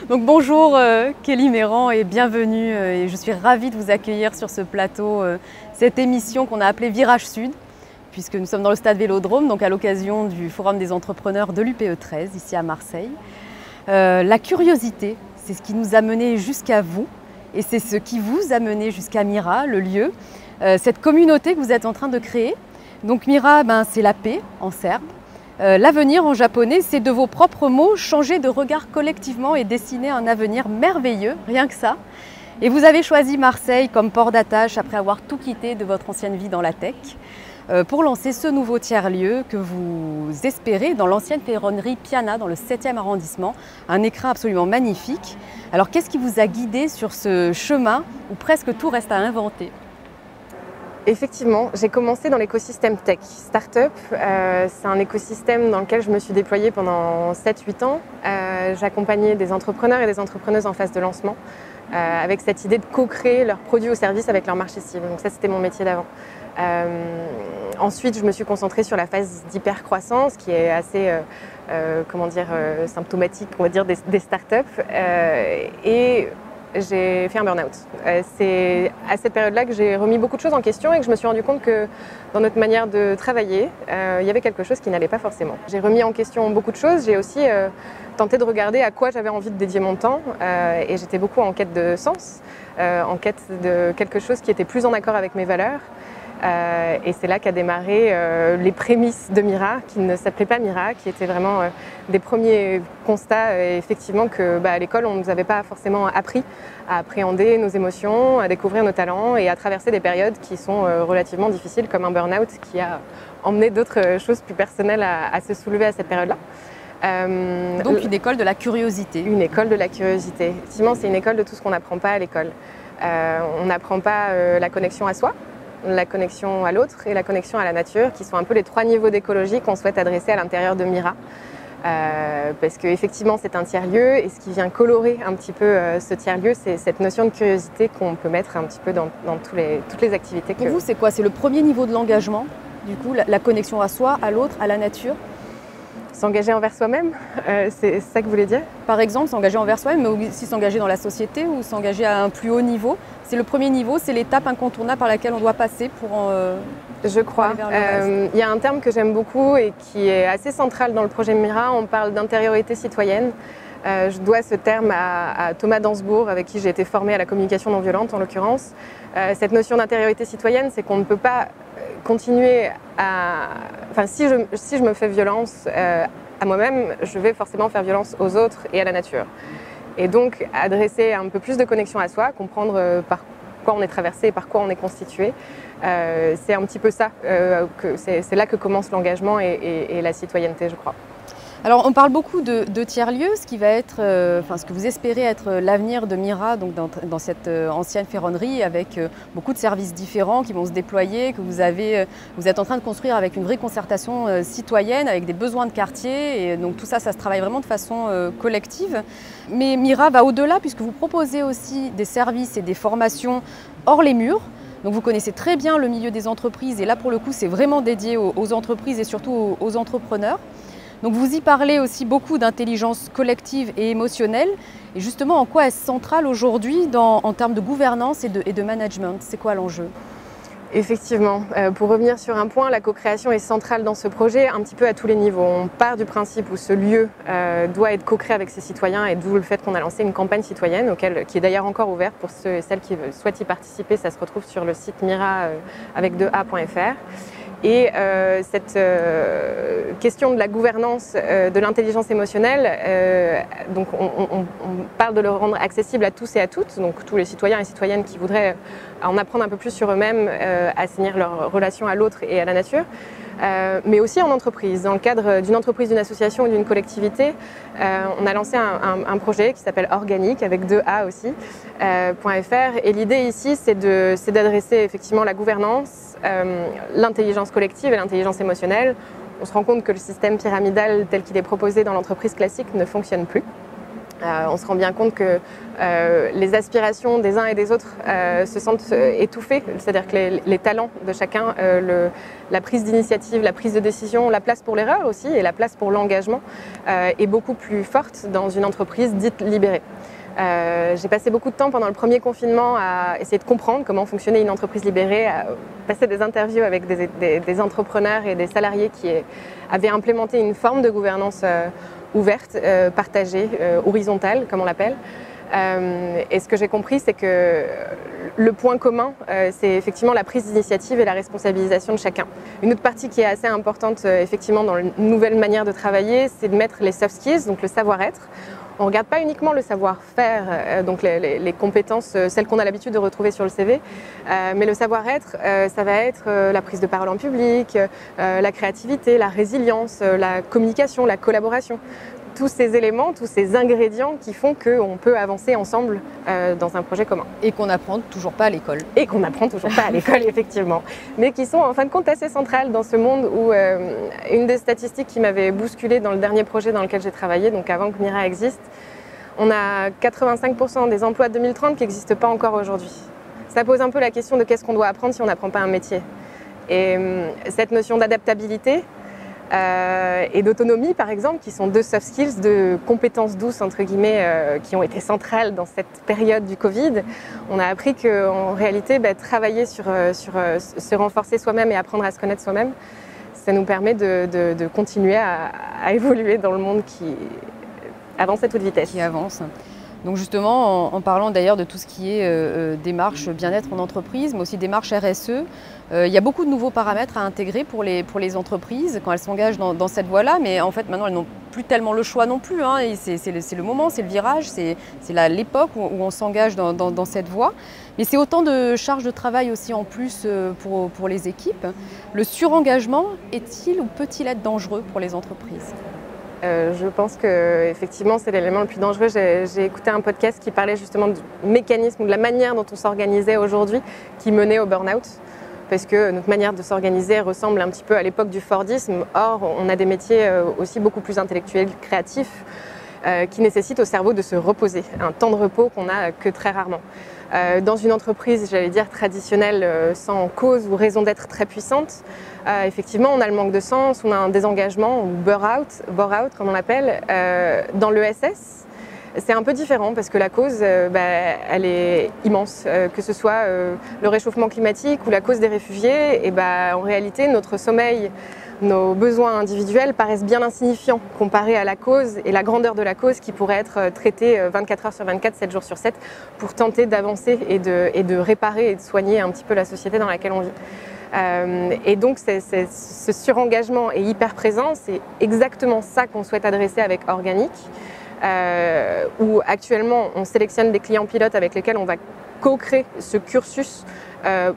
Donc bonjour Kelly Méran et bienvenue. Et je suis ravie de vous accueillir sur ce plateau, cette émission qu'on a appelée Virage Sud, puisque nous sommes dans le stade Vélodrome, donc à l'occasion du Forum des entrepreneurs de l'UPE 13, ici à Marseille. La curiosité, c'est ce qui nous a menés jusqu'à vous et c'est ce qui vous a mené jusqu'à Mira, le lieu, cette communauté que vous êtes en train de créer. Donc Mira, c'est la paix en serbe. L'avenir en japonais, c'est de vos propres mots, changer de regard collectivement et dessiner un avenir merveilleux, rien que ça. Et vous avez choisi Marseille comme port d'attache après avoir tout quitté de votre ancienne vie dans la tech pour lancer ce nouveau tiers-lieu que vous espérez dans l'ancienne ferronnerie Piana dans le 7e arrondissement, un écrin absolument magnifique. Alors qu'est-ce qui vous a guidé sur ce chemin où presque tout reste à inventer ? Effectivement, j'ai commencé dans l'écosystème tech. Startup, c'est un écosystème dans lequel je me suis déployée pendant 7-8 ans. J'accompagnais des entrepreneurs et des entrepreneuses en phase de lancement avec cette idée de co-créer leurs produits ou services avec leur marché cible. Donc ça, c'était mon métier d'avant. Ensuite, je me suis concentrée sur la phase d'hypercroissance qui est assez symptomatique, on va dire, des startups. Et j'ai fait un burn-out. C'est à cette période-là que j'ai remis beaucoup de choses en question et que je me suis rendu compte que dans notre manière de travailler, il y avait quelque chose qui n'allait pas forcément. J'ai remis en question beaucoup de choses. J'ai aussi tenté de regarder à quoi j'avais envie de dédier mon temps et j'étais beaucoup en quête de sens, en quête de quelque chose qui était plus en accord avec mes valeurs. Et c'est là qu'a démarré les prémices de Mira, qui ne s'appelait pas Mira, qui étaient vraiment des premiers constats, effectivement, qu'à l'école, on ne nous avait pas forcément appris à appréhender nos émotions, à découvrir nos talents et à traverser des périodes qui sont relativement difficiles, comme un burn-out qui a emmené d'autres choses plus personnelles à se soulever à cette période-là. Donc une école de la curiosité. Une école de la curiosité. Effectivement, c'est une école de tout ce qu'on n'apprend pas à l'école. On n'apprend pas la connexion à soi, la connexion à l'autre et la connexion à la nature, qui sont un peu les 3 niveaux d'écologie qu'on souhaite adresser à l'intérieur de Mira. Parce qu'effectivement, c'est un tiers-lieu et ce qui vient colorer un petit peu ce tiers-lieu, c'est cette notion de curiosité qu'on peut mettre un petit peu dans toutes les activités. Pour vous, c'est quoi? C'est le premier niveau de l'engagement, du coup, la connexion à soi, à l'autre, à la nature? S'engager envers soi-même, c'est ça que vous voulez dire? Par exemple, s'engager envers soi-même, mais aussi s'engager dans la société ou s'engager à un plus haut niveau. C'est le premier niveau, c'est l'étape incontournable par laquelle on doit passer pour je crois. Il y a un terme que j'aime beaucoup et qui est assez central dans le projet Mira, on parle d'intériorité citoyenne. Je dois ce terme à Thomas Dansbourg, avec qui j'ai été formée à la communication non violente en l'occurrence. Cette notion d'intériorité citoyenne, c'est qu'on ne peut pas continuer à... Enfin, si je me fais violence à moi-même, je vais forcément faire violence aux autres et à la nature. Et donc, adresser un peu plus de connexion à soi, comprendre par quoi on est traversé et par quoi on est constitué, c'est un petit peu ça, c'est là que commence l'engagement et la citoyenneté, je crois. Alors, on parle beaucoup de tiers-lieux, ce qui va être, ce que vous espérez être l'avenir de Mira, donc dans cette ancienne ferronnerie, avec beaucoup de services différents qui vont se déployer, que vous êtes en train de construire avec une vraie concertation citoyenne, avec des besoins de quartier, et donc tout ça, ça se travaille vraiment de façon collective. Mais Mira va au-delà, puisque vous proposez aussi des services et des formations hors les murs. Donc vous connaissez très bien le milieu des entreprises, et là pour le coup, c'est vraiment dédié aux entreprises et surtout aux entrepreneurs. Donc vous y parlez aussi beaucoup d'intelligence collective et émotionnelle. Et justement, en quoi est-ce central aujourd'hui en termes de gouvernance et de management? C'est quoi l'enjeu? Effectivement. Pour revenir sur un point, la co-création est centrale dans ce projet, un petit peu à tous les niveaux. On part du principe où ce lieu doit être co-créé avec ses citoyens, et d'où le fait qu'on a lancé une campagne citoyenne, qui est d'ailleurs encore ouverte pour ceux et celles qui souhaitent y participer. Ça se retrouve sur le site mira avec 2a.fr. Et cette question de la gouvernance de l'intelligence émotionnelle, donc on parle de le rendre accessible à tous et à toutes, donc tous les citoyens et citoyennes qui voudraient en apprendre un peu plus sur eux-mêmes, assainir leur relation à l'autre et à la nature, mais aussi en entreprise. Dans le cadre d'une entreprise, d'une association ou d'une collectivité, on a lancé un projet qui s'appelle Organique, avec 2A aussi, .fr. Et l'idée ici, c'est d'adresser effectivement la gouvernance, l'intelligence collective et l'intelligence émotionnelle. On se rend compte que le système pyramidal tel qu'il est proposé dans l'entreprise classique ne fonctionne plus. On se rend bien compte que les aspirations des uns et des autres se sentent étouffées, c'est-à-dire que les talents de chacun, la prise d'initiative, la prise de décision, la place pour l'erreur aussi et la place pour l'engagement est beaucoup plus forte dans une entreprise dite libérée. J'ai passé beaucoup de temps pendant le premier confinement à essayer de comprendre comment fonctionnait une entreprise libérée, à passer des interviews avec des entrepreneurs et des salariés qui avaient implémenté une forme de gouvernance ouverte, partagée, horizontale, comme on l'appelle. Et ce que j'ai compris, c'est que le point commun, c'est effectivement la prise d'initiative et la responsabilisation de chacun. Une autre partie qui est assez importante, effectivement, dans une nouvelle manière de travailler, c'est de mettre les soft skills, donc le savoir-être. On ne regarde pas uniquement le savoir-faire, donc les compétences, celles qu'on a l'habitude de retrouver sur le CV, mais le savoir-être, ça va être la prise de parole en public, la créativité, la résilience, la communication, la collaboration. Tous ces éléments, tous ces ingrédients qui font qu'on peut avancer ensemble dans un projet commun. Et qu'on n'apprend toujours pas à l'école. Et qu'on n'apprend toujours pas à l'école, effectivement. Mais qui sont en fin de compte assez centrales dans ce monde où une des statistiques qui m'avait bousculée dans le dernier projet dans lequel j'ai travaillé, donc avant que Mira existe, on a 85% des emplois de 2030 qui n'existent pas encore aujourd'hui. Ça pose un peu la question de qu'est-ce qu'on doit apprendre si on n'apprend pas un métier. Et cette notion d'adaptabilité, et d'autonomie par exemple, qui sont deux soft skills, de compétences douces entre guillemets, qui ont été centrales dans cette période du Covid. On a appris qu'en réalité, travailler sur se renforcer soi-même et apprendre à se connaître soi-même, ça nous permet de continuer à évoluer dans le monde qui avance à toute vitesse. Qui avance. Donc justement, en parlant d'ailleurs de tout ce qui est démarche bien-être en entreprise, mais aussi démarche RSE, il y a beaucoup de nouveaux paramètres à intégrer pour les entreprises quand elles s'engagent dans cette voie-là, mais en fait maintenant elles n'ont plus tellement le choix non plus, hein, et c'est le moment, c'est le virage, c'est l'époque où on s'engage dans cette voie. Mais c'est autant de charges de travail aussi en plus pour les équipes. Le surengagement est-il ou peut-il être dangereux pour les entreprises ? Je pense qu'effectivement c'est l'élément le plus dangereux. J'ai écouté un podcast qui parlait justement du mécanisme ou de la manière dont on s'organisait aujourd'hui qui menait au burn-out. Parce que notre manière de s'organiser ressemble un petit peu à l'époque du Fordisme. Or, on a des métiers aussi beaucoup plus intellectuels, créatifs, qui nécessitent au cerveau de se reposer. Un temps de repos qu'on n'a que très rarement. Dans une entreprise, j'allais dire traditionnelle, sans cause ou raison d'être très puissante, effectivement, on a le manque de sens, on a un désengagement, ou bore-out comme on l'appelle. Dans l'ESS, c'est un peu différent parce que la cause, elle est immense. Que ce soit le réchauffement climatique ou la cause des réfugiés, et en réalité, notre sommeil, nos besoins individuels paraissent bien insignifiants comparés à la cause et la grandeur de la cause qui pourrait être traitée 24 heures sur 24, 7 jours sur 7 pour tenter d'avancer et de réparer et de soigner un petit peu la société dans laquelle on vit. Et donc ce surengagement est hyper présent, c'est exactement ça qu'on souhaite adresser avec Organic, où actuellement on sélectionne des clients pilotes avec lesquels on va co-créer ce cursus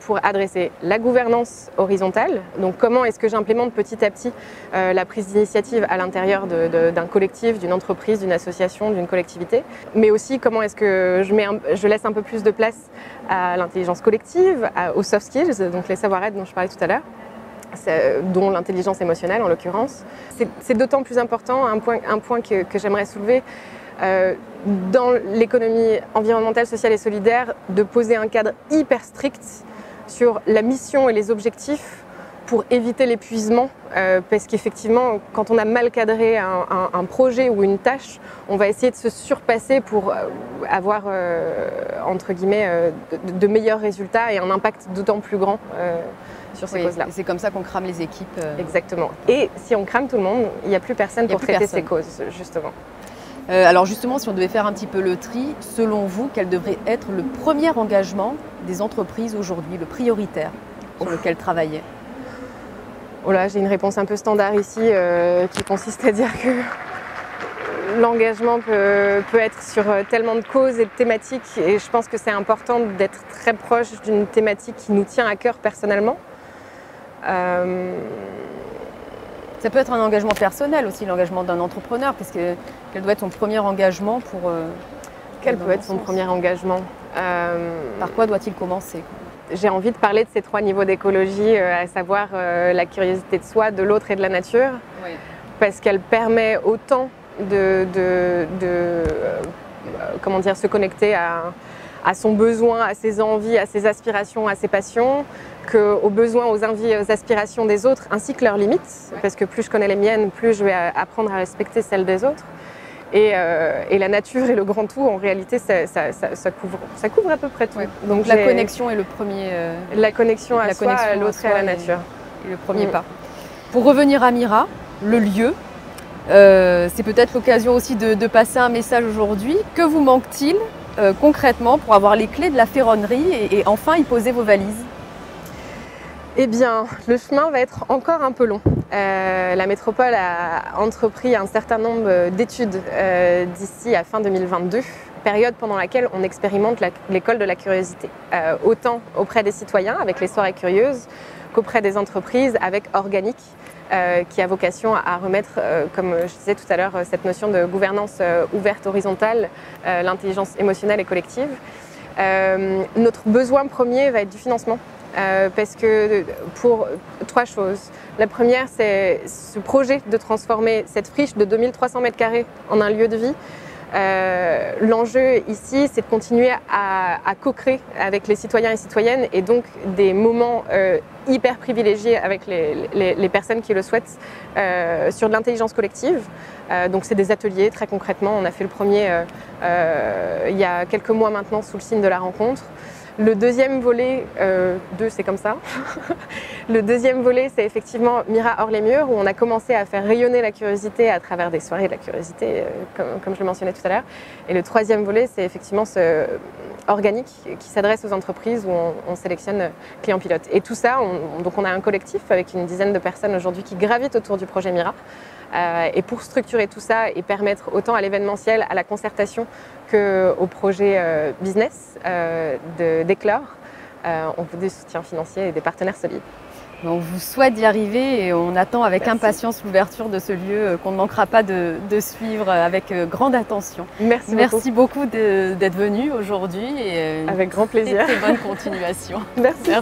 pour adresser la gouvernance horizontale. Donc comment est-ce que j'implémente petit à petit la prise d'initiative à l'intérieur d'un collectif, d'une entreprise, d'une association, d'une collectivité, mais aussi comment est-ce que je laisse un peu plus de place à l'intelligence collective, aux soft skills, donc les savoir-être dont je parlais tout à l'heure, dont l'intelligence émotionnelle en l'occurrence. C'est d'autant plus important, un point que j'aimerais soulever, dans l'économie environnementale, sociale et solidaire, de poser un cadre hyper strict sur la mission et les objectifs pour éviter l'épuisement, parce qu'effectivement, quand on a mal cadré un projet ou une tâche, on va essayer de se surpasser pour avoir, entre guillemets, de meilleurs résultats et un impact d'autant plus grand sur ces causes-là. C'est comme ça qu'on crame les équipes. Exactement. Et si on crame tout le monde, il n'y a plus personne pour traiter ces causes, justement. Alors justement, si on devait faire un petit peu le tri, selon vous, quel devrait être le premier engagement des entreprises aujourd'hui, le prioritaire sur lequel travailler ? Oh là, j'ai une réponse un peu standard ici qui consiste à dire que l'engagement peut être sur tellement de causes et de thématiques, et je pense que c'est important d'être très proche d'une thématique qui nous tient à cœur personnellement. Ça peut être un engagement personnel aussi, l'engagement d'un entrepreneur, parce que quel doit être son premier engagement pour... Quel peut être son premier engagement Par quoi doit-il commencer ? J'ai envie de parler de ces 3 niveaux d'écologie, à savoir la curiosité de soi, de l'autre et de la nature, oui. Parce qu'elle permet autant comment dire, se connecter à son besoin, à ses envies, à ses aspirations, à ses passions, qu'aux besoins, aux envies et aux aspirations des autres, ainsi que leurs limites, parce que plus je connais les miennes, plus je vais apprendre à respecter celles des autres. Et la nature et le grand tout, en réalité, ça couvre à peu près tout. Ouais. Donc la connexion est le premier. La connexion à soi, à l'autre et à la nature. Et le premier pas. Pour revenir à Mira, le lieu, c'est peut-être l'occasion aussi de passer un message aujourd'hui. Que vous manque-t-il concrètement pour avoir les clés de la ferronnerie et enfin y poser vos valises? Eh bien, le chemin va être encore un peu long. La métropole a entrepris un certain nombre d'études d'ici à fin 2022, période pendant laquelle on expérimente l'école de la curiosité, autant auprès des citoyens avec les soirées curieuses qu'auprès des entreprises avec Organique, qui a vocation à remettre, comme je disais tout à l'heure, cette notion de gouvernance ouverte, horizontale, l'intelligence émotionnelle et collective. Notre besoin premier va être du financement. Parce que pour trois choses. La première, c'est ce projet de transformer cette friche de 2300 m² en un lieu de vie. L'enjeu ici, c'est de continuer à co-créer avec les citoyens et citoyennes et donc des moments hyper privilégiés avec les personnes qui le souhaitent sur de l'intelligence collective. Donc c'est des ateliers, très concrètement. On a fait le premier il y a quelques mois maintenant sous le signe de la rencontre. Le deuxième volet, c'est comme ça. Le deuxième volet, c'est effectivement Mira hors les murs, où on a commencé à faire rayonner la curiosité à travers des soirées de la curiosité, comme je le mentionnais tout à l'heure. Et le troisième volet, c'est effectivement ce Organique qui s'adresse aux entreprises où on sélectionne clients pilotes. Et tout ça, donc on a un collectif avec une dizaine de personnes aujourd'hui qui gravitent autour du projet Mira. Et pour structurer tout ça et permettre autant à l'événementiel, à la concertation qu'au projet business d'éclore, on veut des soutiens financiers et des partenaires solides. On vous souhaite d'y arriver et on attend avec impatience l'ouverture de ce lieu qu'on ne manquera pas de suivre avec grande attention. Merci beaucoup d'être venu aujourd'hui et avec grand plaisir. Très bonne continuation. Merci.